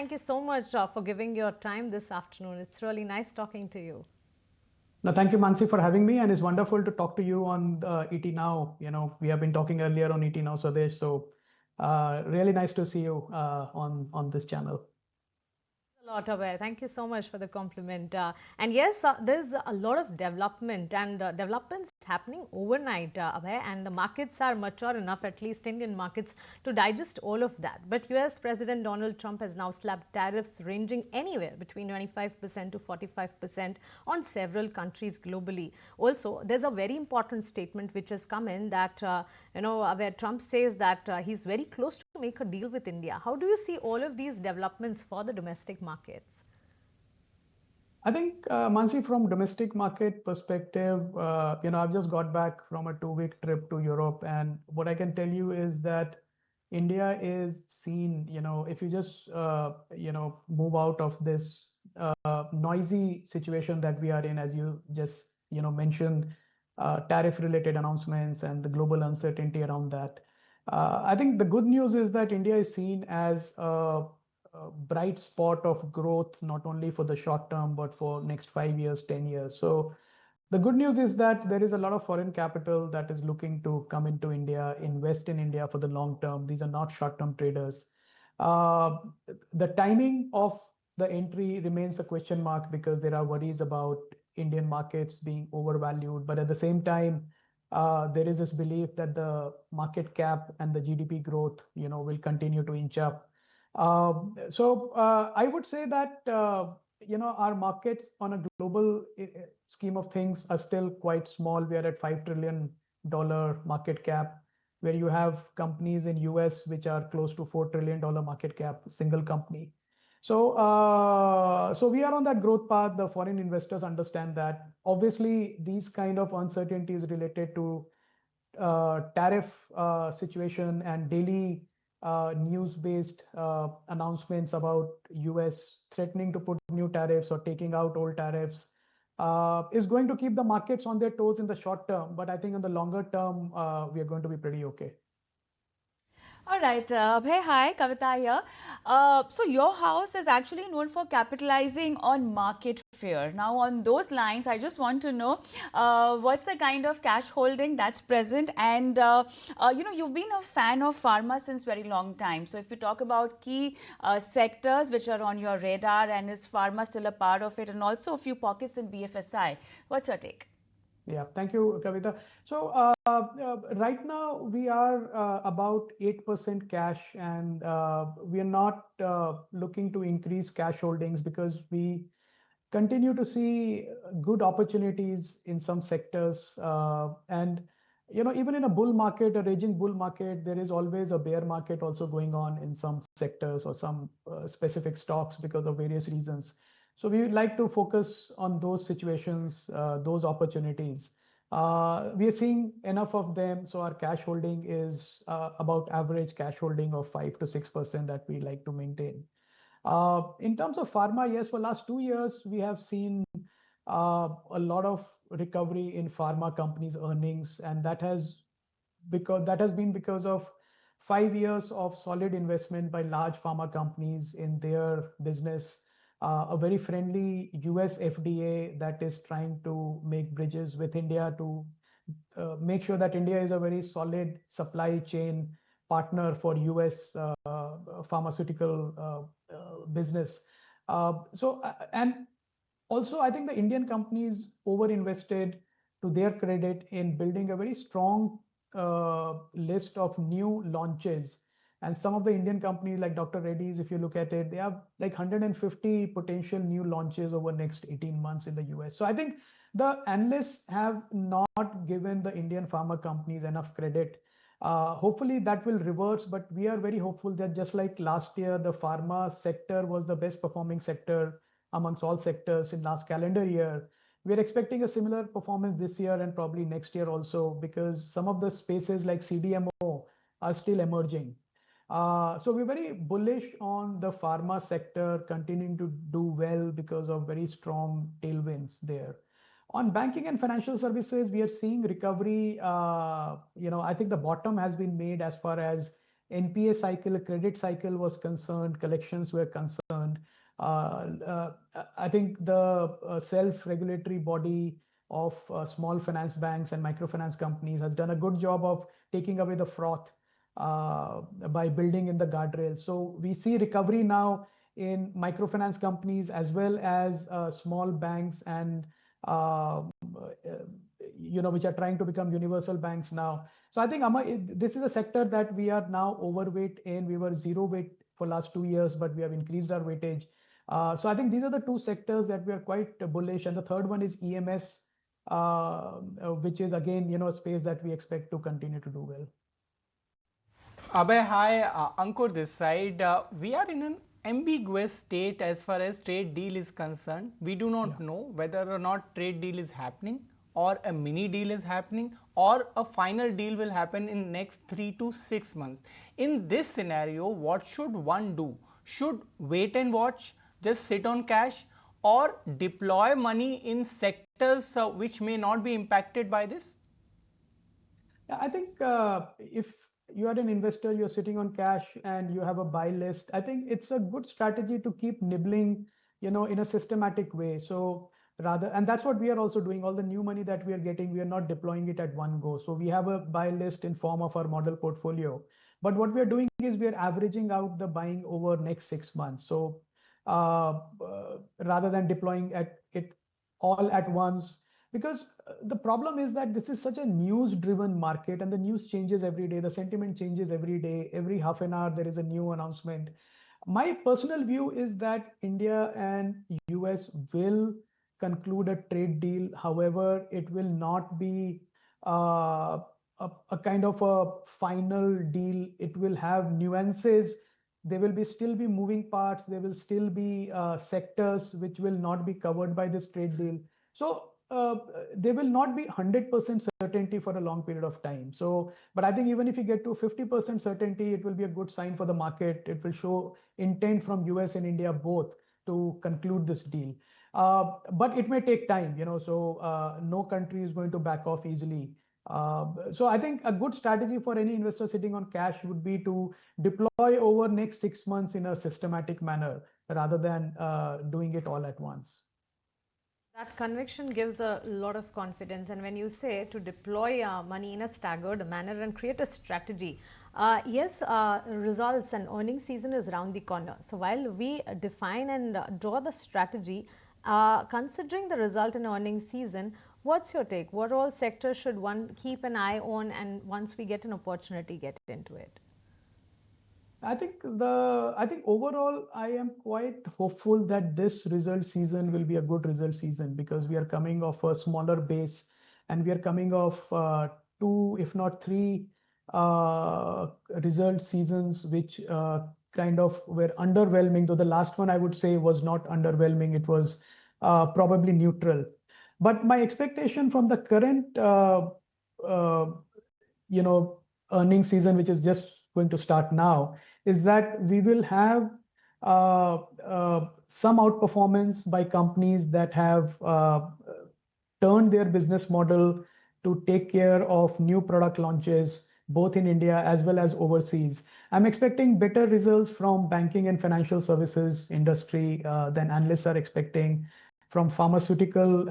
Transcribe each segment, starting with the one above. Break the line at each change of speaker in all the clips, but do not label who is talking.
thank you so much for giving your time this afternoon. It's really nice talking to you.
No, thank you, Mansi, for having me. And it's wonderful to talk to you on ET Now. We have been talking earlier on ET Now, Swadesh. So really nice to see you on this channel.
A lot, Abhay. Thank you so much for the compliment. And yes, there's a lot of development and developments happening overnight, Abhay, and the markets are mature enough, at least Indian markets, to digest all of that. But US President Donald Trump has now slapped tariffs ranging anywhere between 25% to 45% on several countries globally. Also, there's a very important statement which has come in that, where Trump says that he's very close to make a deal with India. How do you see all of these developments for the domestic markets?
I think, Mansi, from domestic market perspective, I've just got back from a 2-week trip to Europe. And what I can tell you is that India is seen, if you just, move out of this noisy situation that we are in, as you just, mentioned, tariff related announcements and the global uncertainty around that. I think the good news is that India is seen as a bright spot of growth, not only for the short term, but for next 5 years, 10 years. So the good news is that there is a lot of foreign capital that is looking to come into India, invest in India for the long term. These are not short-term traders. The timing of the entry remains a question mark because there are worries about Indian markets being overvalued. But at the same time, there is this belief that the market cap and the GDP growth, will continue to inch up. So I would say that our markets on a global scheme of things are still quite small. We are at $5 trillion market cap, where you have companies in US which are close to $4 trillion market cap, single company. So so we are on that growth path. The foreign investors understand that. Obviously, these kind of uncertainties related to tariff situation and daily news-based announcements about US threatening to put new tariffs or taking out old tariffs is going to keep the markets on their toes in the short term. But I think in the longer term, we are going to be pretty okay.
All right, Abhay, hi, Kavita here. So your house is actually known for capitalizing on market fear. Now, on those lines, I just want to know what's the kind of cash holding that's present, and you've been a fan of pharma since very long time. So if you talk about key sectors which are on your radar, and is pharma still a part of it, and also a few pockets in BFSI, what's your take?
Yeah, thank you, Kavita. So right now we are about 8% cash, and we are not looking to increase cash holdings because we continue to see good opportunities in some sectors. And even in a bull market, a raging bull market, there is always a bear market also going on in some sectors or some specific stocks because of various reasons. So we would like to focus on those situations, those opportunities. We are seeing enough of them. So our cash holding is about average cash holding of 5 to 6% that we like to maintain. In terms of pharma, yes, for last 2 years, we have seen a lot of recovery in pharma companies' earnings, and that has been because of 5 years of solid investment by large pharma companies in their business. A very friendly US FDA that is trying to make bridges with India to make sure that India is a very solid supply chain partner for US pharmaceutical business. And also, I think the Indian companies over-invested, to their credit, in building a very strong list of new launches. And some of the Indian companies like Dr. Reddy's, if you look at it, they have like 150 potential new launches over next 18 months in the US. So I think the analysts have not given the Indian pharma companies enough credit. Hopefully that will reverse, but we are very hopeful that just like last year, the pharma sector was the best performing sector amongst all sectors in last calendar year. We're expecting a similar performance this year and probably next year also, because some of the spaces like CDMO are still emerging. So we're very bullish on the pharma sector continuing to do well because of very strong tailwinds there. On banking and financial services, we are seeing recovery. I think the bottom has been made as far as NPA cycle, credit cycle was concerned, collections were concerned. I think the self-regulatory body of small finance banks and microfinance companies has done a good job of taking away the froth by building in the guardrails. So we see recovery now in microfinance companies as well as small banks and which are trying to become universal banks now. So I think this is a sector that we are now overweight in. We were zero weight for last 2 years, but we have increased our weightage. So I think these are the two sectors that we are quite bullish. And the third one is EMS, which is again, a space that we expect to continue to do well.
Abhay, hi, Ankur this side. We are in an ambiguous state as far as trade deal is concerned. We do not know whether or not trade deal is happening, or a mini deal is happening, or a final deal will happen in next 3 to 6 months. In this scenario, what should one do? Should wait and watch, just sit on cash, or deploy money in sectors which may not be impacted by this?
Yeah, I think if you are an investor, you're sitting on cash and you have a buy list, I think it's a good strategy to keep nibbling, in a systematic way. So and that's what we are also doing. All the new money that we are getting, we are not deploying it at one go. So we have a buy list in form of our model portfolio. But what we are doing is we are averaging out the buying over next 6 months. So rather than deploying it all at once, because the problem is that this is such a news driven market and the news changes every day. The sentiment changes every day. Every half an hour, there is a new announcement. My personal view is that India and US will conclude a trade deal. However, it will not be a kind of a final deal. It will have nuances. There will still be moving parts. There will still be sectors which will not be covered by this trade deal. So there will not be 100% certainty for a long period of time. So, but I think even if you get to 50% certainty, it will be a good sign for the market. It will show intent from US and India both to conclude this deal. But it may take time, so no country is going to back off easily. So I think a good strategy for any investor sitting on cash would be to deploy over next 6 months in a systematic manner rather than doing it all at once.
That conviction gives a lot of confidence. And when you say to deploy money in a staggered manner and create a strategy, yes, results and earnings season is around the corner. So while we define and draw the strategy, considering the result and earnings season, what's your take? What all sectors should one keep an eye on, and once we get an opportunity, get into it?
I think overall I am quite hopeful that this result season will be a good result season, because we are coming off a smaller base and we are coming off 2, if not 3 result seasons which kind of were underwhelming, though the last one I would say was not underwhelming. It was probably neutral. But my expectation from the current earnings season, which is just going to start now, is that we will have some outperformance by companies that have turned their business model to take care of new product launches, both in India as well as overseas. I'm expecting better results from banking and financial services industry than analysts are expecting. From pharmaceutical,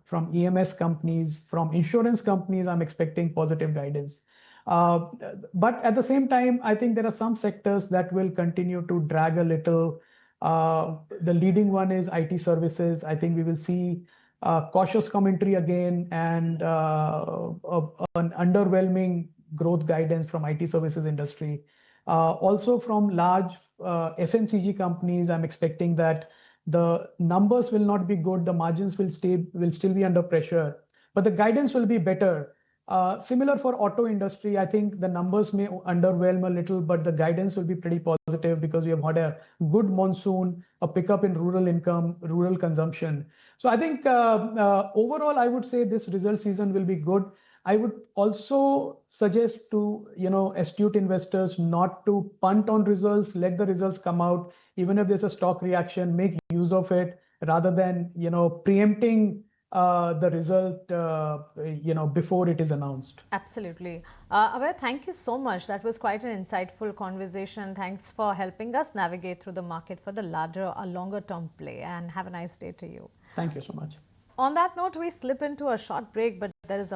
from EMS companies, from insurance companies, I'm expecting positive guidance. But at the same time, I think there are some sectors that will continue to drag a little. The leading one is IT services. I think we will see cautious commentary again and an underwhelming growth guidance from IT services industry. Also from large FMCG companies, I'm expecting that the numbers will not be good. The margins will still be under pressure, but the guidance will be better. Similar for auto industry, I think the numbers may underwhelm a little, but the guidance will be pretty positive because we have had a good monsoon, a pickup in rural income, rural consumption. So I think overall, I would say this result season will be good. I would also suggest to astute investors not to punt on results. Let the results come out. Even if there's a stock reaction, make use of it rather than preempting the result, before it is announced.
Absolutely. Abhay, thank you so much. That was quite an insightful conversation. Thanks for helping us navigate through the market for the longer term play, and have a nice day to you.
Thank you so much.
On that note, we slip into a short break, but there is a